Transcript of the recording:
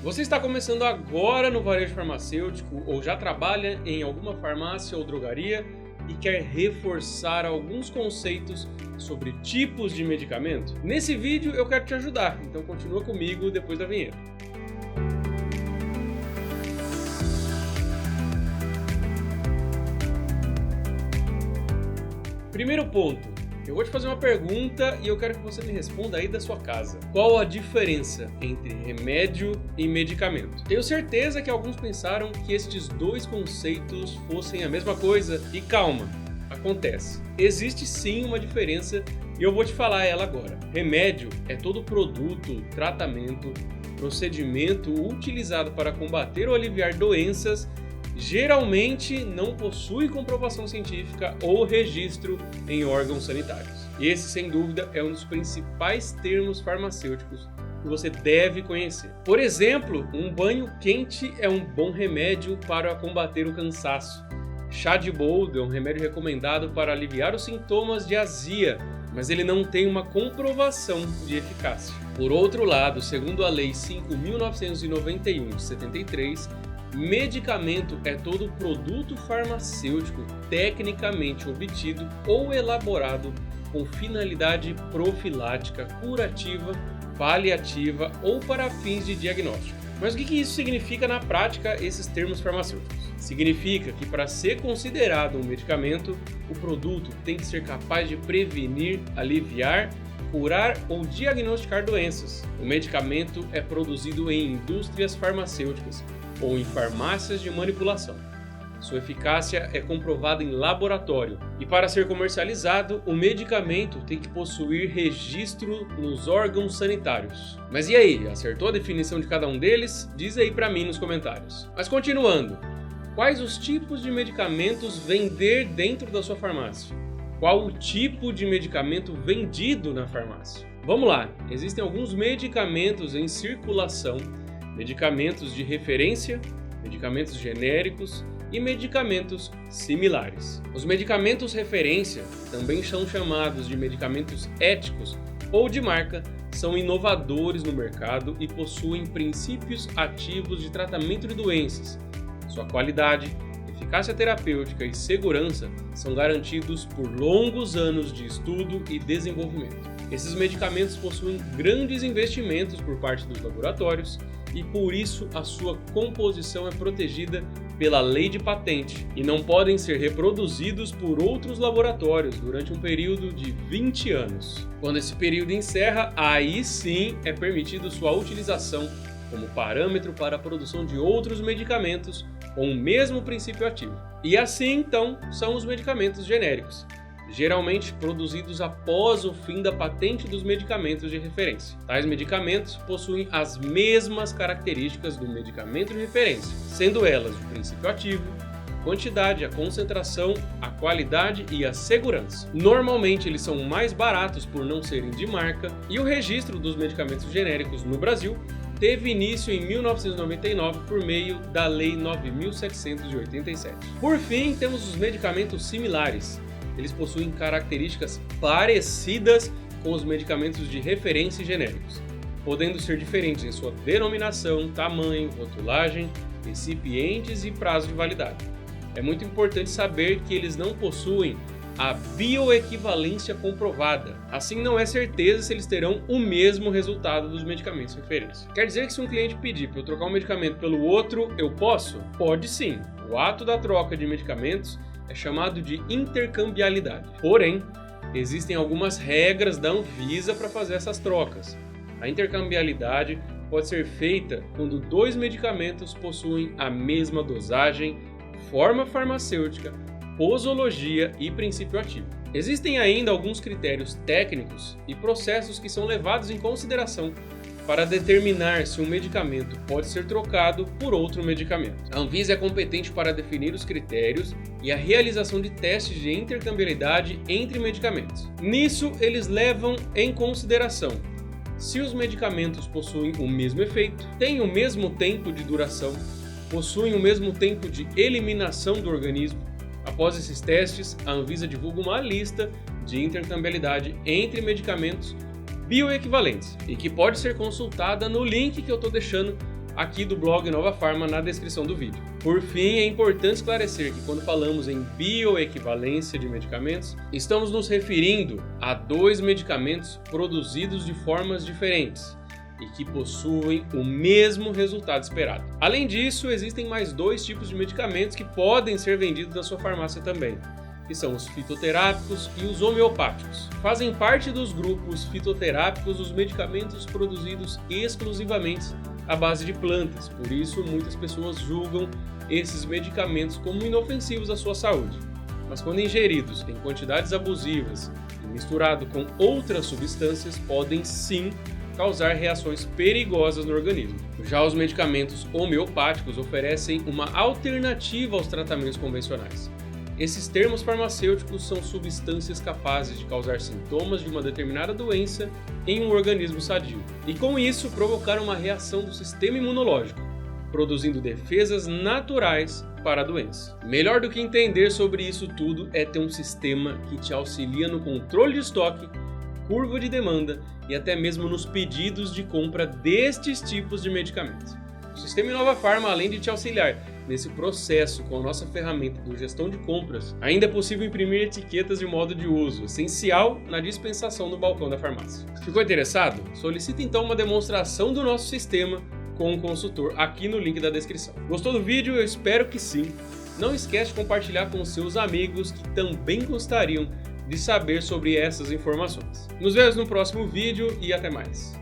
Você está começando agora no varejo farmacêutico ou já trabalha em alguma farmácia ou drogaria e quer reforçar alguns conceitos sobre tipos de medicamento? Nesse vídeo eu quero te ajudar, então continua comigo depois da vinheta. Primeiro ponto, eu vou te fazer uma pergunta e eu quero que você me responda aí da sua casa. Qual a diferença entre remédio e medicamento? Tenho certeza que alguns pensaram que estes dois conceitos fossem a mesma coisa e calma, acontece. Existe sim uma diferença e eu vou te falar ela agora. Remédio é todo produto, tratamento, procedimento utilizado para combater ou aliviar doenças. Geralmente não possui comprovação científica ou registro em órgãos sanitários. E esse, sem dúvida, é um dos principais termos farmacêuticos que você deve conhecer. Por exemplo, um banho quente é um bom remédio para combater o cansaço. Chá de boldo é um remédio recomendado para aliviar os sintomas de azia, mas ele não tem uma comprovação de eficácia. Por outro lado, segundo a Lei 5.991 de 73, medicamento é todo produto farmacêutico tecnicamente obtido ou elaborado com finalidade profilática, curativa, paliativa ou para fins de diagnóstico. Mas o que isso significa na prática, esses termos farmacêuticos? Significa que para ser considerado um medicamento, o produto tem que ser capaz de prevenir, aliviar, curar ou diagnosticar doenças. O medicamento é produzido em indústrias farmacêuticas ou em farmácias de manipulação. Sua eficácia é comprovada em laboratório e para ser comercializado, o medicamento tem que possuir registro nos órgãos sanitários. Mas e aí, acertou a definição de cada um deles? Diz aí pra mim nos comentários. Mas continuando, quais os tipos de medicamentos vender dentro da sua farmácia? Qual o tipo de medicamento vendido na farmácia? Vamos lá, existem alguns medicamentos em circulação, medicamentos de referência, medicamentos genéricos e medicamentos similares. Os medicamentos referência, também são chamados de medicamentos éticos ou de marca, são inovadores no mercado e possuem princípios ativos de tratamento de doenças. Sua qualidade, eficácia terapêutica e segurança são garantidos por longos anos de estudo e desenvolvimento. Esses medicamentos possuem grandes investimentos por parte dos laboratórios e por isso a sua composição é protegida pela lei de patente e não podem ser reproduzidos por outros laboratórios durante um período de 20 anos. Quando esse período encerra, aí sim é permitido sua utilização como parâmetro para a produção de outros medicamentos com o mesmo princípio ativo. E assim então são os medicamentos genéricos, geralmente produzidos após o fim da patente dos medicamentos de referência. Tais medicamentos possuem as mesmas características do medicamento de referência, sendo elas o princípio ativo, a quantidade, a concentração, a qualidade e a segurança. Normalmente eles são mais baratos por não serem de marca e o registro dos medicamentos genéricos no Brasil teve início em 1999 por meio da Lei 9.787. Por fim, temos os medicamentos similares. Eles possuem características parecidas com os medicamentos de referência genéricos, podendo ser diferentes em sua denominação, tamanho, rotulagem, recipientes e prazo de validade. É muito importante saber que eles não possuem a bioequivalência comprovada. Assim, não é certeza se eles terão o mesmo resultado dos medicamentos de referência. Quer dizer que se um cliente pedir para eu trocar um medicamento pelo outro, eu posso? Pode sim. O ato da troca de medicamentos é chamado de intercambiabilidade. Porém, existem algumas regras da Anvisa para fazer essas trocas. A intercambiabilidade pode ser feita quando dois medicamentos possuem a mesma dosagem, forma farmacêutica, posologia e princípio ativo. Existem ainda alguns critérios técnicos e processos que são levados em consideração para determinar se um medicamento pode ser trocado por outro medicamento. A Anvisa é competente para definir os critérios e a realização de testes de intercambiabilidade entre medicamentos. Nisso, eles levam em consideração se os medicamentos possuem o mesmo efeito, têm o mesmo tempo de duração, possuem o mesmo tempo de eliminação do organismo. Após esses testes, a Anvisa divulga uma lista de intercambiabilidade entre medicamentos bioequivalentes e que pode ser consultada no link que eu estou deixando aqui do blog Nova Pharma na descrição do vídeo. Por fim, é importante esclarecer que quando falamos em bioequivalência de medicamentos, estamos nos referindo a 2 medicamentos produzidos de formas diferentes e que possuem o mesmo resultado esperado. Além disso, existem mais 2 tipos de medicamentos que podem ser vendidos na sua farmácia também, que são os fitoterápicos e os homeopáticos. Fazem parte dos grupos fitoterápicos os medicamentos produzidos exclusivamente à base de plantas, por isso muitas pessoas julgam esses medicamentos como inofensivos à sua saúde. Mas quando ingeridos em quantidades abusivas e misturado com outras substâncias, podem sim causar reações perigosas no organismo. Já os medicamentos homeopáticos oferecem uma alternativa aos tratamentos convencionais. Esses termos farmacêuticos são substâncias capazes de causar sintomas de uma determinada doença em um organismo sadio, e com isso provocar uma reação do sistema imunológico, produzindo defesas naturais para a doença. Melhor do que entender sobre isso tudo é ter um sistema que te auxilia no controle de estoque, curva de demanda e até mesmo nos pedidos de compra destes tipos de medicamentos. O sistema Nova Pharma, além de te auxiliar nesse processo com a nossa ferramenta de gestão de compras, ainda é possível imprimir etiquetas de modo de uso, essencial na dispensação no balcão da farmácia. Ficou interessado? Solicite então uma demonstração do nosso sistema com um consultor aqui no link da descrição. Gostou do vídeo? Eu espero que sim. Não esquece de compartilhar com seus amigos que também gostariam de saber sobre essas informações. Nos vemos no próximo vídeo e até mais.